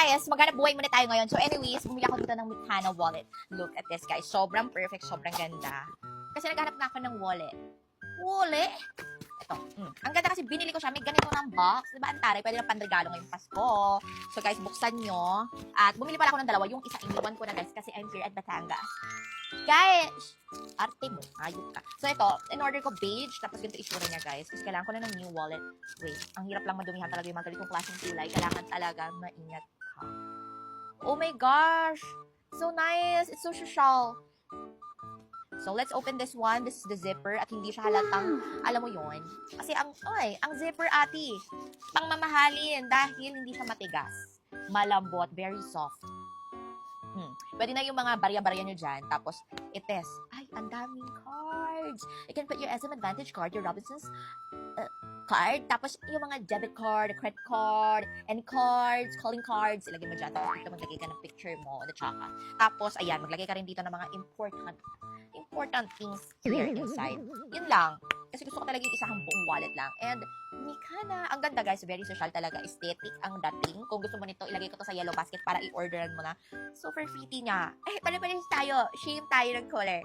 guys, maghanap buhay muna tayo ngayon. So anyways, bumili ako dito ng Mikana wallet. Look at this, guys. Sobrang perfect, sobrang ganda. Kasi naghanap na ako ng wallet. Wallet? Ito. Ang ganda kasi binili ko siya. May ganito ng box. Diba, ang taray? Pwede na panregalo ngayong Pasko. So guys, buksan nyo. At bumili pala ako ng dalawa. Yung isa, iniwan ko na guys kasi I'm here at Batangas. Guys! Arte mo. Ayok ka. So ito, in-order ko beige. Tapos ganito isura niya guys. Kasi kailangan ko na ng new wallet. Wait, ang hirap lang madumihan talaga yung mga ganitong klaseng kulay. Kailangan talaga maingat ka. Oh my gosh! So nice! It's so social. So, let's open this one. This is the zipper at hindi siya halatang, alam mo yon. Kasi ang zipper ati, pang mamahalin dahil hindi siya matigas. Malambot, very soft. Pwede na yung mga barya-barya nyo dyan. Tapos, ites. Ay, ang daming cards. You can put your SM Advantage card, your Robinsons card. Tapos, yung mga debit card, credit card, any cards, calling cards. Ilagay mo dyan. Tapos, dito maglagay ka ng picture mo, the tsaka. Tapos, ayan, maglagay ka rin dito ng mga important things here inside. Yun lang. Kasi gusto ko talaga yung isang buong wallet lang. And, Mikana. Ang ganda guys. Very social talaga. Aesthetic ang dating. Kung gusto mo nito, ilagay ko to sa yellow basket para i-orderan mo na. Super pretty niya. Eh, pala tayo. Shame tayo ng color.